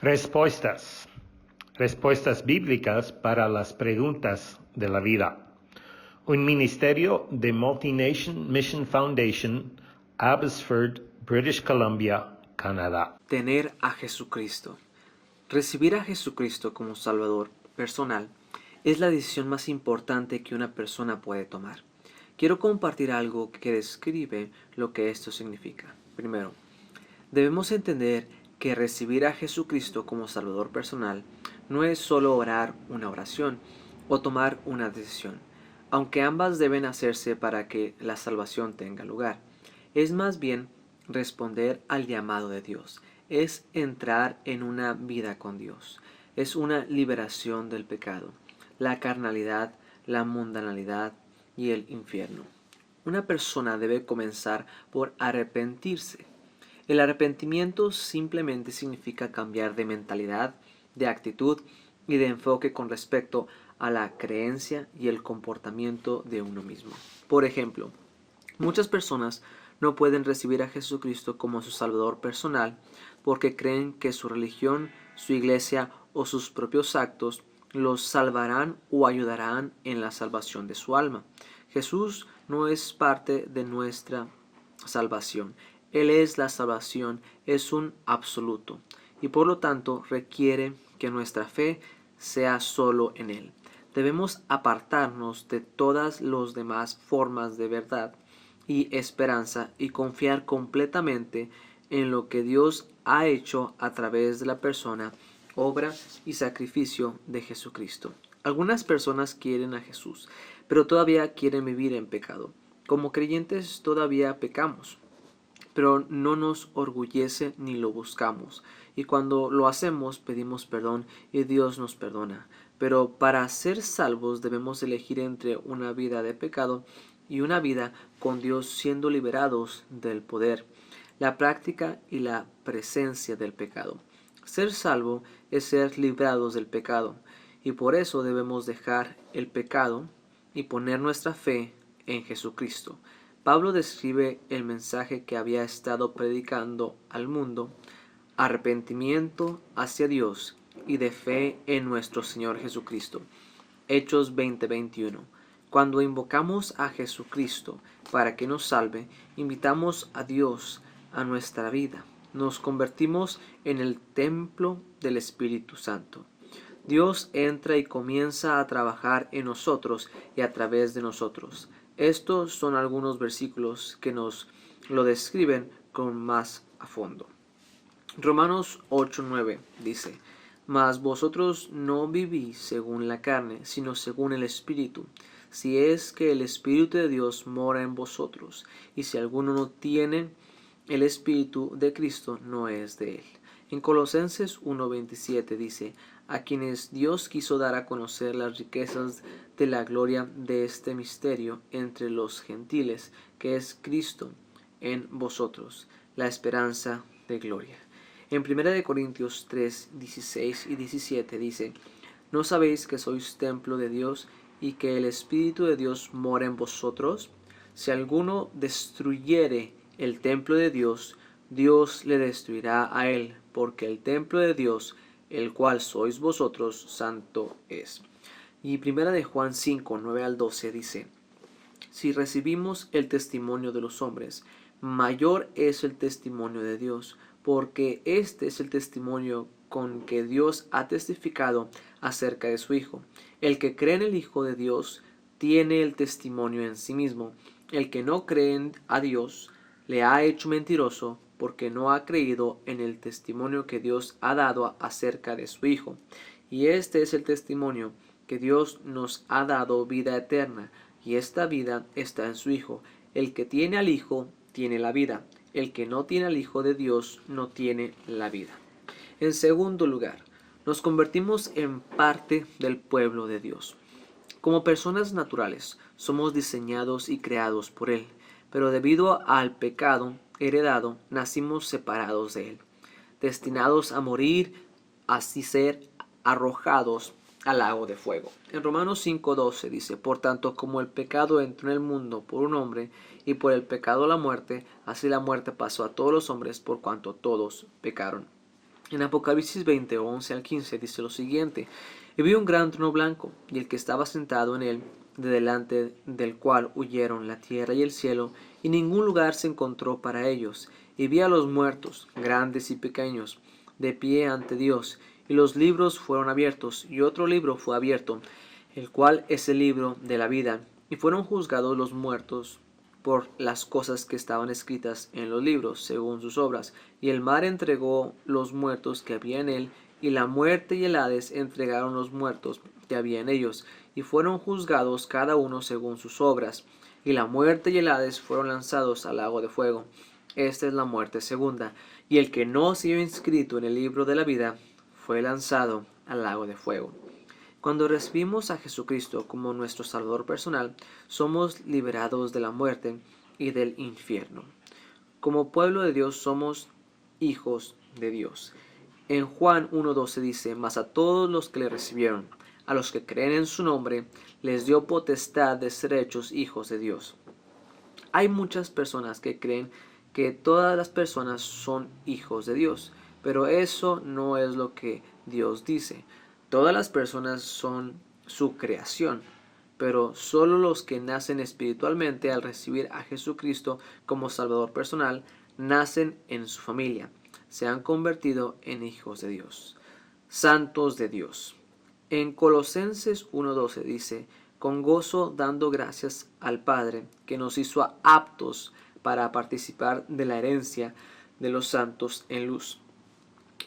Respuestas. Respuestas bíblicas para las preguntas de la vida. Un ministerio de Multi-Nation Mission Foundation, Abbotsford, British Columbia, Canadá. Tener a Jesucristo. Recibir a Jesucristo como Salvador personal es la decisión más importante que una persona puede tomar. Quiero compartir algo que describe lo que esto significa. Primero, debemos entender que recibir a Jesucristo como Salvador personal no es solo orar una oración o tomar una decisión, aunque ambas deben hacerse para que la salvación tenga lugar. Es más bien responder al llamado de Dios, es entrar en una vida con Dios, es una liberación del pecado, la carnalidad, la mundanalidad y el infierno. Una persona debe comenzar por arrepentirse. El arrepentimiento simplemente significa cambiar de mentalidad, de actitud y de enfoque con respecto a la creencia y el comportamiento de uno mismo. Por ejemplo, muchas personas no pueden recibir a Jesucristo como su Salvador personal porque creen que su religión, su iglesia o sus propios actos los salvarán o ayudarán en la salvación de su alma. Jesús no es parte de nuestra salvación. Él es la salvación, es un absoluto y por lo tanto requiere que nuestra fe sea solo en Él. Debemos apartarnos de todas las demás formas de verdad y esperanza y confiar completamente en lo que Dios ha hecho a través de la persona, obra y sacrificio de Jesucristo. Algunas personas quieren a Jesús, pero todavía quieren vivir en pecado. Como creyentes todavía pecamos, pero no nos orgullece ni lo buscamos. Y cuando lo hacemos pedimos perdón y Dios nos perdona. Pero para ser salvos debemos elegir entre una vida de pecado y una vida con Dios, siendo liberados del poder, la práctica y la presencia del pecado. Ser salvo es ser librados del pecado, y por eso debemos dejar el pecado y poner nuestra fe en Jesucristo. Pablo describe el mensaje que había estado predicando al mundo: arrepentimiento hacia Dios y de fe en nuestro Señor Jesucristo. Hechos 20:21. Cuando invocamos a Jesucristo para que nos salve, invitamos a Dios a nuestra vida. Nos convertimos en el templo del Espíritu Santo. Dios entra y comienza a trabajar en nosotros y a través de nosotros. Estos son algunos versículos que nos lo describen con más a fondo. Romanos 8:9 dice: Mas vosotros no vivís según la carne, sino según el Espíritu, si es que el Espíritu de Dios mora en vosotros, y si alguno no tiene el Espíritu de Cristo, no es de él. En Colosenses 1:27 dice: a quienes Dios quiso dar a conocer las riquezas de la gloria de este misterio entre los gentiles, que es Cristo en vosotros, la esperanza de gloria. En 1 Corintios 3:16 y 17 dice: ¿no sabéis que sois templo de Dios y que el Espíritu de Dios mora en vosotros? Si alguno destruyere el templo de Dios, Dios le destruirá a él, porque el templo de Dios, el cual sois vosotros, santo es. Y 1 Juan 5:9 al 12 dice: si recibimos el testimonio de los hombres, mayor es el testimonio de Dios, porque este es el testimonio con que Dios ha testificado acerca de su Hijo. El que cree en el Hijo de Dios tiene el testimonio en sí mismo. El que no cree a Dios le ha hecho mentiroso, porque no ha creído en el testimonio que Dios ha dado acerca de su Hijo. Y este es el testimonio, que Dios nos ha dado vida eterna, y esta vida está en su Hijo. El que tiene al Hijo tiene la vida. El que no tiene al Hijo de Dios no tiene la vida. En segundo lugar, nos convertimos en parte del pueblo de Dios. Como personas naturales, somos diseñados y creados por Él, pero debido al pecado heredado, nacimos separados de Él, destinados a morir, así ser arrojados al lago de fuego. En Romanos 5:12 dice: por tanto, como el pecado entró en el mundo por un hombre, y por el pecado la muerte, así la muerte pasó a todos los hombres por cuanto todos pecaron. En Apocalipsis 20, 11 al 15 dice lo siguiente: y vi un gran trono blanco, y el que estaba sentado en él, de delante del cual huyeron la tierra y el cielo, y ningún lugar se encontró para ellos. Y vi a los muertos, grandes y pequeños, de pie ante Dios, y los libros fueron abiertos, y otro libro fue abierto, el cual es el libro de la vida, y fueron juzgados los muertos por las cosas que estaban escritas en los libros, según sus obras. Y el mar entregó los muertos que había en él, y la muerte y el Hades entregaron los muertos que había en ellos, y fueron juzgados cada uno según sus obras. Y la muerte y el Hades fueron lanzados al lago de fuego. Esta es la muerte segunda, y el que no se había inscrito en el libro de la vida fue lanzado al lago de fuego. Cuando recibimos a Jesucristo como nuestro Salvador personal, somos liberados de la muerte y del infierno. Como pueblo de Dios somos hijos de Dios. En Juan 1:12 dice: mas a todos los que le recibieron, a los que creen en su nombre, les dio potestad de ser hechos hijos de Dios. Hay muchas personas que creen que todas las personas son hijos de Dios, pero eso no es lo que Dios dice. Todas las personas son su creación, pero solo los que nacen espiritualmente al recibir a Jesucristo como Salvador personal nacen en su familia, se han convertido en hijos de Dios, santos de Dios. En Colosenses 1:12 dice: con gozo dando gracias al Padre que nos hizo aptos para participar de la herencia de los santos en luz.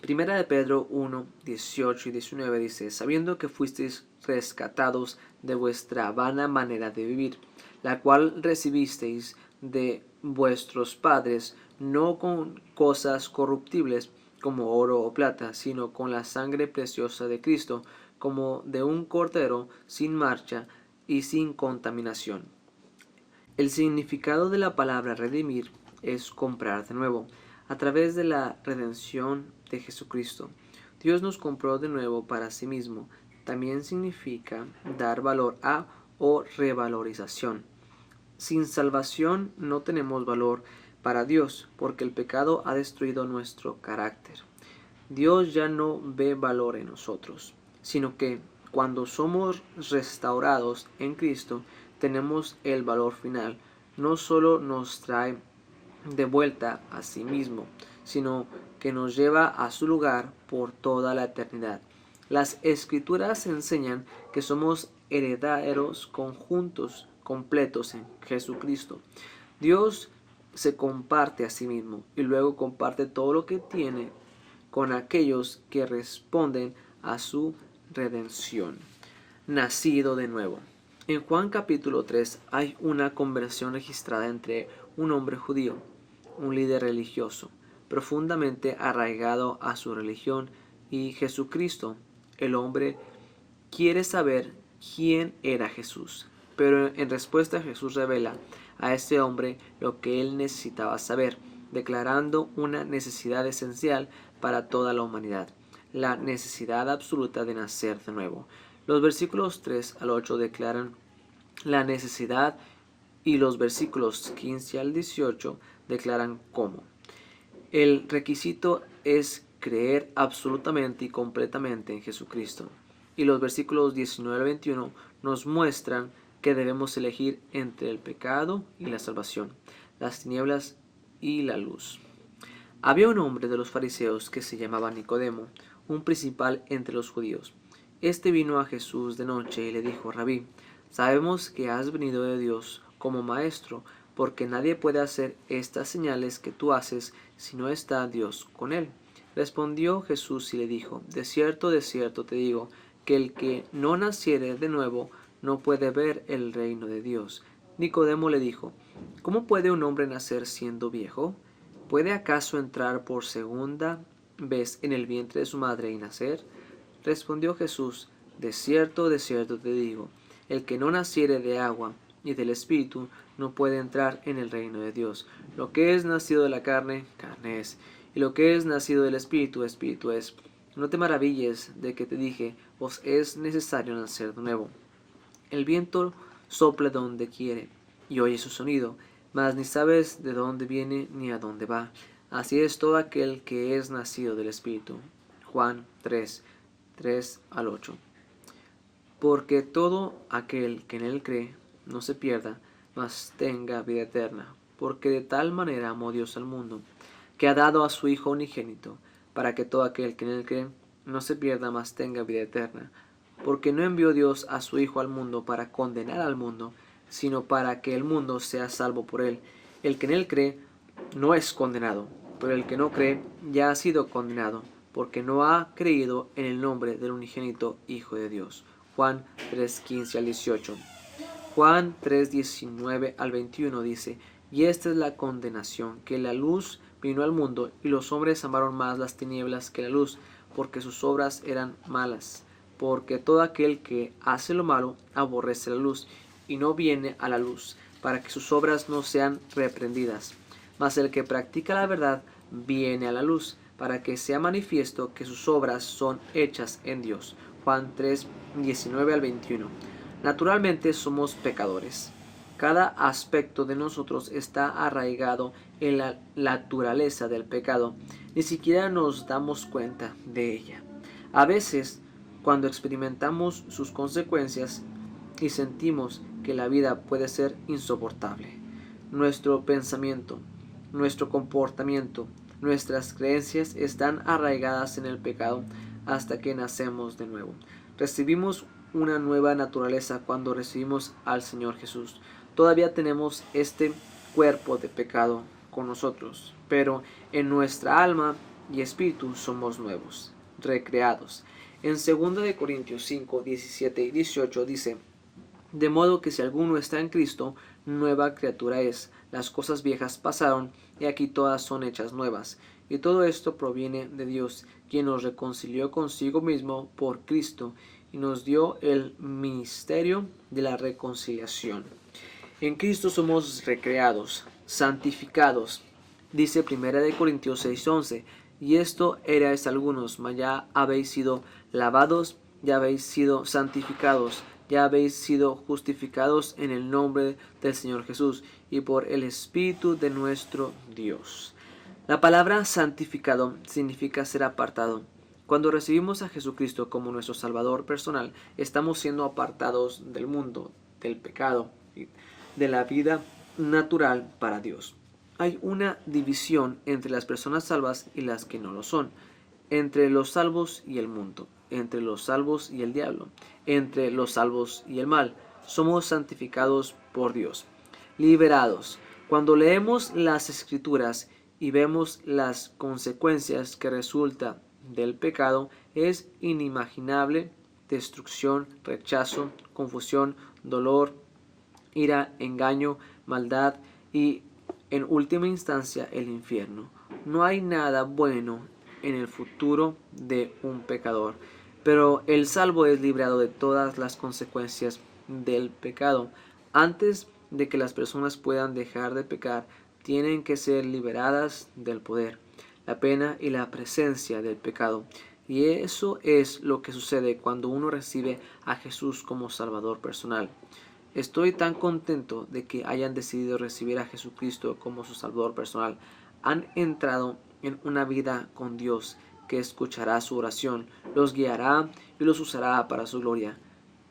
Primera de Pedro 1, 18 y 19 dice: sabiendo que fuisteis rescatados de vuestra vana manera de vivir, la cual recibisteis de vuestros padres, no con cosas corruptibles como oro o plata, sino con la sangre preciosa de Cristo, como de un cordero sin mancha y sin contaminación. El significado de la palabra redimir es comprar de nuevo. A través de la redención de Jesucristo, Dios nos compró de nuevo para sí mismo. También significa dar valor a o revalorización. Sin salvación no tenemos valor para Dios, porque el pecado ha destruido nuestro carácter. Dios ya no ve valor en nosotros, sino que cuando somos restaurados en Cristo, tenemos el valor final. No solo nos trae de vuelta a sí mismo, sino que nos lleva a su lugar por toda la eternidad. Las Escrituras enseñan que somos herederos conjuntos, completos en Jesucristo. Dios se comparte a sí mismo y luego comparte todo lo que tiene con aquellos que responden a su redención. Nacido de nuevo. En Juan capítulo 3 hay una conversión registrada entre un hombre judío, un líder religioso, profundamente arraigado a su religión, y Jesucristo. El hombre quiere saber quién era Jesús, pero en respuesta Jesús revela a este hombre lo que él necesitaba saber, declarando una necesidad esencial para toda la humanidad: la necesidad absoluta de nacer de nuevo. Los versículos 3 al 8 declaran la necesidad y los versículos 15 al 18 declaran cómo. El requisito es creer absolutamente y completamente en Jesucristo. Y los versículos 19 al 21 nos muestran que debemos elegir entre el pecado y la salvación, las tinieblas y la luz. Había un hombre de los fariseos que se llamaba Nicodemo, un principal entre los judíos. Este vino a Jesús de noche y le dijo: Rabí, sabemos que has venido de Dios como maestro, porque nadie puede hacer estas señales que tú haces si no está Dios con él. Respondió Jesús y le dijo: de cierto te digo, que el que no naciere de nuevo no puede ver el reino de Dios. Nicodemo le dijo: ¿cómo puede un hombre nacer siendo viejo? ¿Puede acaso entrar por segunda vez en el vientre de su madre y nacer? Respondió Jesús: de cierto te digo, el que no naciere de agua y del Espíritu no puede entrar en el reino de Dios. Lo que es nacido de la carne, carne es, y lo que es nacido del Espíritu, Espíritu es. No te maravilles de que te dije: os es necesario nacer de nuevo. El viento sopla donde quiere, y oye su sonido, mas ni sabes de dónde viene ni a dónde va. Así es todo aquel que es nacido del Espíritu. Juan 3, 3 al 8. Porque todo aquel que en él cree no se pierda, mas tenga vida eterna. Porque de tal manera amó Dios al mundo, que ha dado a su Hijo unigénito, para que todo aquel que en él cree no se pierda, mas tenga vida eterna. Porque no envió Dios a su Hijo al mundo para condenar al mundo, sino para que el mundo sea salvo por él. El que en él cree no es condenado, pero el que no cree ya ha sido condenado, porque no ha creído en el nombre del unigénito Hijo de Dios. Juan 3:15 al 18. Juan 3:19 al 21 dice: Y esta es la condenación, que la luz vino al mundo, y los hombres amaron más las tinieblas que la luz, porque sus obras eran malas. Porque todo aquel que hace lo malo aborrece la luz, y no viene a la luz, para que sus obras no sean reprendidas. Mas el que practica la verdad viene a la luz, para que sea manifiesto que sus obras son hechas en Dios. Juan 3:19 al 21. Naturalmente somos pecadores. Cada aspecto de nosotros está arraigado en la naturaleza del pecado. Ni siquiera nos damos cuenta de ella. A veces, cuando experimentamos sus consecuencias y sentimos que la vida puede ser insoportable, nuestro pensamiento, nuestro comportamiento, nuestras creencias están arraigadas en el pecado hasta que nacemos de nuevo. Recibimos una nueva naturaleza cuando recibimos al Señor Jesús. Todavía tenemos este cuerpo de pecado con nosotros, pero en nuestra alma y espíritu somos nuevos, recreados. En 2 Corintios 5, 17 y 18 dice: De modo que si alguno está en Cristo, nueva criatura es. Las cosas viejas pasaron, y aquí todas son hechas nuevas. Y todo esto proviene de Dios, quien nos reconcilió consigo mismo por Cristo, y nos dio el ministerio de la reconciliación. En Cristo somos recreados, santificados. Dice 1 Corintios 6:11, y esto erais algunos, mas ya habéis sido lavados, ya habéis sido santificados, ya habéis sido justificados en el nombre del Señor Jesús y por el Espíritu de nuestro Dios. La palabra santificado significa ser apartado. Cuando recibimos a Jesucristo como nuestro Salvador personal, estamos siendo apartados del mundo, del pecado, de la vida natural para Dios. Hay una división entre las personas salvas y las que no lo son, entre los salvos y el mundo, entre los salvos y el diablo, entre los salvos y el mal. Somos santificados por Dios, liberados. Cuando leemos las Escrituras y vemos las consecuencias que resulta del pecado, es inimaginable: destrucción, rechazo, confusión, dolor, ira, engaño, maldad y, en última instancia, el infierno. No hay nada bueno en el futuro de un pecador, pero el salvo es librado de todas las consecuencias del pecado. Antes de que las personas puedan dejar de pecar, tienen que ser liberadas del poder, la pena y la presencia del pecado. Y eso es lo que sucede cuando uno recibe a Jesús como Salvador personal. Estoy tan contento de que hayan decidido recibir a Jesucristo como su Salvador personal. Han entrado en una vida con Dios que escuchará su oración, los guiará y los usará para su gloria.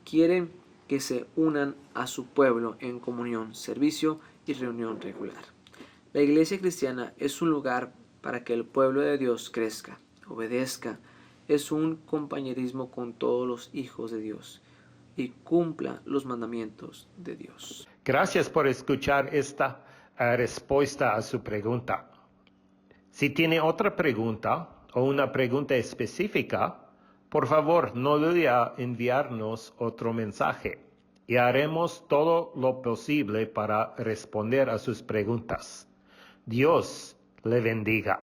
Quieren que se unan a su pueblo en comunión, servicio y reunión regular. La iglesia cristiana es un lugar para que el pueblo de Dios crezca, obedezca, es un compañerismo con todos los hijos de Dios y cumpla los mandamientos de Dios. Gracias por escuchar esta respuesta a su pregunta. Si tiene otra pregunta o una pregunta específica, por favor no dude a enviarnos otro mensaje y haremos todo lo posible para responder a sus preguntas. Dios le bendiga.